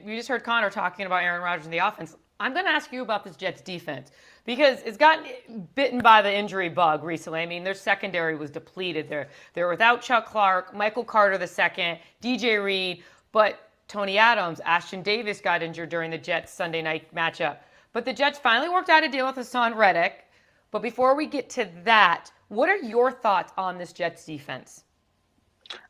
we just heard Connor talking about Aaron Rodgers and the offense. I'm going to ask you about this Jets defense because it's gotten bitten by the injury bug recently. I mean, their secondary was depleted. They're without Chuck Clark, Michael Carter II, DJ Reed, but Tony Adams, Ashton Davis got injured during the Jets Sunday night matchup. But the Jets finally worked out a deal with Hasson Reddick. But before we get to that, what are your thoughts on this Jets defense?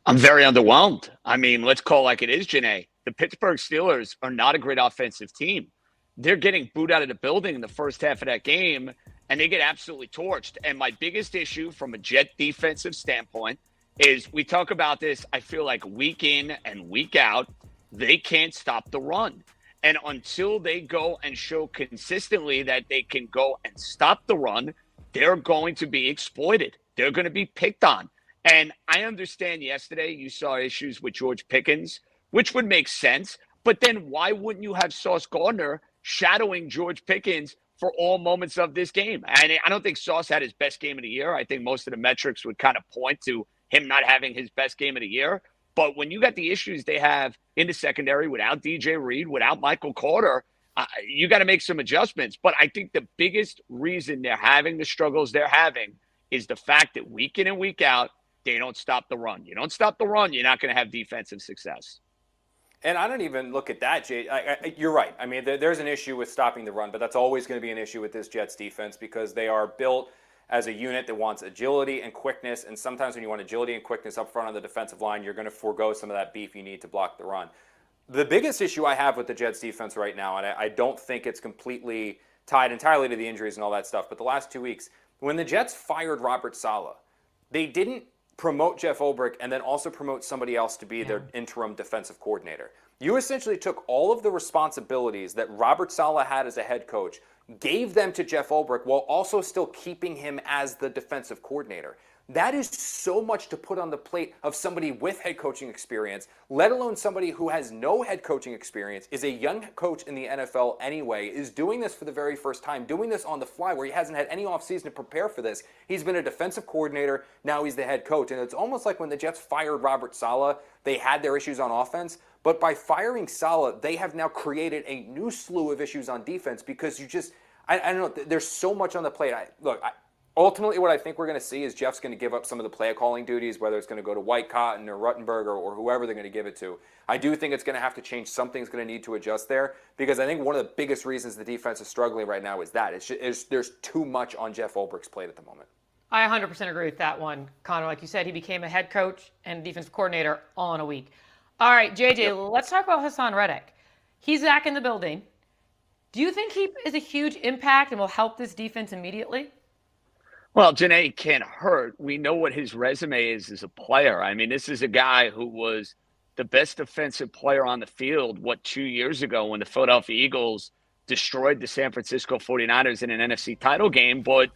I'm very underwhelmed. I mean, let's call it like it is, Jeane. The Pittsburgh Steelers are not a great offensive team. They're getting booed out of the building in the first half of that game, and they get absolutely torched. And my biggest issue from a Jet defensive standpoint is we talk about this, I feel like week in and week out, they can't stop the run. And until they go and show consistently that they can go and stop the run, they're going to be exploited. They're going to be picked on. And I understand yesterday you saw issues with George Pickens, which would make sense. But then why wouldn't you have Sauce Gardner shadowing George Pickens for all moments of this game? And I don't think Sauce had his best game of the year. I think most of the metrics would kind of point to him not having his best game of the year. But when you got the issues they have in the secondary without DJ Reed, without Michael Carter, you got to make some adjustments. But I think the biggest reason they're having the struggles they're having is the fact that week in and week out, they don't stop the run. You don't stop the run, you're not going to have defensive success. And I don't even look at that, Jay. You're right. I mean, there's an issue with stopping the run, but that's always going to be an issue with this Jets defense because they are built as a unit that wants agility and quickness, and sometimes when you want agility and quickness up front on the defensive line, you're going to forego some of that beef you need to block the run. The biggest issue I have with the Jets defense right now, and I don't think it's completely tied entirely to the injuries and all that stuff, but the last 2 weeks, when the Jets fired Robert Saleh, they didn't promote Jeff Ulbrich and then also promote somebody else to be their interim defensive coordinator. You essentially took all of the responsibilities that Robert Saleh had as a head coach, gave them to Jeff Ulbrich while also still keeping him as the defensive coordinator. That is so much to put on the plate of somebody with head coaching experience, let alone somebody who has no head coaching experience, is a young coach in the NFL anyway, is doing this for the very first time, doing this on the fly where he hasn't had any offseason to prepare for this. He's been a defensive coordinator, now he's the head coach. And it's almost like when the Jets fired Robert Saleh, they had their issues on offense. But by firing Saleh, they have now created a new slew of issues on defense because you just, I don't know, there's so much on the plate. Ultimately, what I think we're going to see is Jeff's going to give up some of the play calling duties, whether it's going to go to White Cotton or Ruttenberger or whoever they're going to give it to. I do think it's going to have to change. Something's going to need to adjust there because I think one of the biggest reasons the defense is struggling right now is that. There's too much on Jeff Ulbrich's plate at the moment. I 100% agree with that one, Connor. Like you said, he became a head coach and defensive coordinator all in a week. All right, JJ, Let's talk about Hasson Reddick. He's back in the building. Do you think he is a huge impact and will help this defense immediately? Well, Jeane can't hurt. We know what his resume is as a player. I mean, this is a guy who was the best defensive player on the field, 2 years ago when the Philadelphia Eagles destroyed the San Francisco 49ers in an NFC title game. But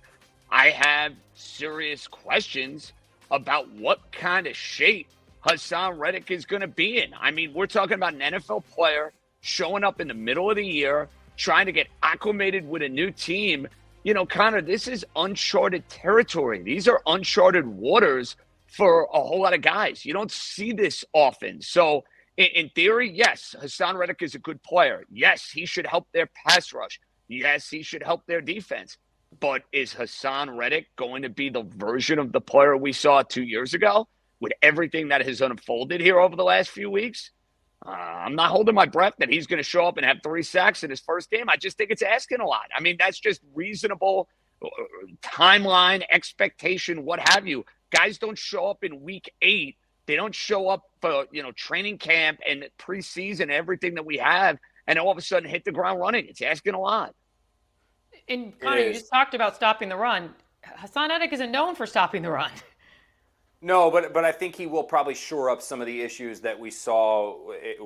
I have serious questions about what kind of shape Hasson Reddick is going to be in. I mean, we're talking about an NFL player showing up in the middle of the year, trying to get acclimated with a new team. You know, Connor, this is uncharted territory. These are uncharted waters for a whole lot of guys. You don't see this often. So in theory, yes, Hasson Reddick is a good player. Yes, he should help their pass rush. Yes, he should help their defense. But is Hasson Reddick going to be the version of the player we saw 2 years ago with everything that has unfolded here over the last few weeks? I'm not holding my breath that he's going to show up and have 3 sacks in his first game. I just think it's asking a lot. I mean, that's just reasonable timeline, expectation, what have you. Guys don't show up in week 8. They don't show up for, training camp and preseason, everything that we have, and all of a sudden hit the ground running. It's asking a lot. And Connor, you just talked about stopping the run. Hasson Reddick isn't known for stopping the run. No, but I think he will probably shore up some of the issues that we saw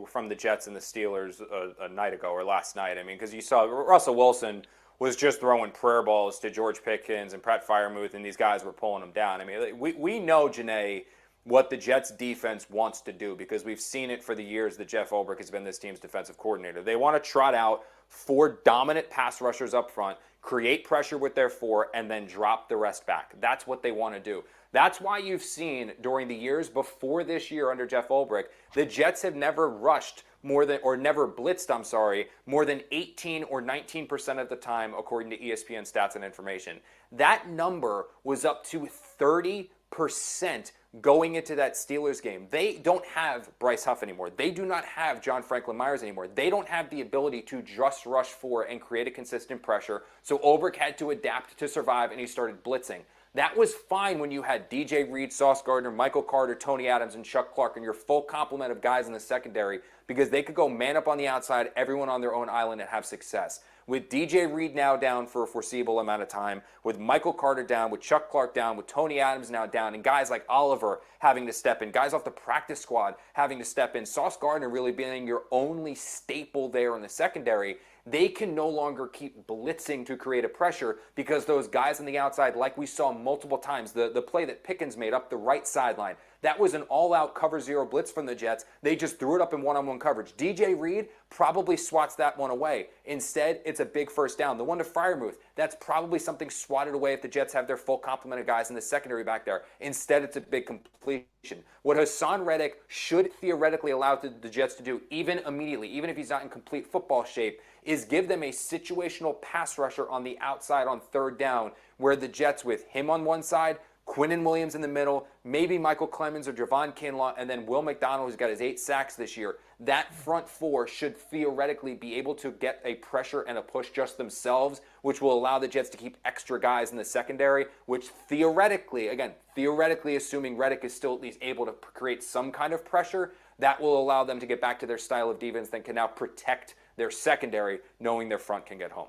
from the Jets and the Steelers a night ago or last night. I mean, because you saw Russell Wilson was just throwing prayer balls to George Pickens and Pat Freiermuth, and these guys were pulling him down. I mean, we know, Jeane, what the Jets defense wants to do because we've seen it for the years that Jeff Ulbrich has been this team's defensive coordinator. They want to trot out 4 dominant pass rushers up front, create pressure with their 4, and then drop the rest back. That's what they want to do. That's why you've seen during the years before this year under Jeff Ulbrich, the Jets have never rushed never blitzed, I'm sorry, more than 18 or 19% of the time, according to ESPN stats and information. That number was up to 30% going into that Steelers game. They don't have Bryce Huff anymore. They do not have John Franklin Myers anymore. They don't have the ability to just rush for and create a consistent pressure. So Ulbrich had to adapt to survive, and he started blitzing. That was fine when you had DJ Reed, Sauce Gardner, Michael Carter, Tony Adams, and Chuck Clark, and your full complement of guys in the secondary, because they could go man up on the outside, everyone on their own island, and have success. With DJ Reed now down for a foreseeable amount of time, with Michael Carter down, with Chuck Clark down, with Tony Adams now down, and guys like Oliver having to step in, guys off the practice squad having to step in, Sauce Gardner really being your only staple there in the secondary, they can no longer keep blitzing to create a pressure, because those guys on the outside, like we saw multiple times, the play that Pickens made up the right sideline, that was an all-out cover zero blitz from the Jets. They just threw it up in one-on-one coverage. DJ Reed probably swats that one away. Instead, it's a big first down. The one to Freiermuth, that's probably something swatted away if the Jets have their full complement of guys in the secondary back there. Instead, it's a big completion. What Hasson Reddick should theoretically allow the Jets to do, even immediately, even if he's not in complete football shape, is give them a situational pass rusher on the outside on third down, where the Jets, with him on one side, Quinnen Williams in the middle, maybe Michael Clemens or Javon Kinlaw, and then Will McDonald, who's got his 8 sacks this year. That front four should theoretically be able to get a pressure and a push just themselves, which will allow the Jets to keep extra guys in the secondary, which theoretically, again, theoretically assuming Reddick is still at least able to create some kind of pressure, that will allow them to get back to their style of defense that can now protect their secondary, knowing their front can get home.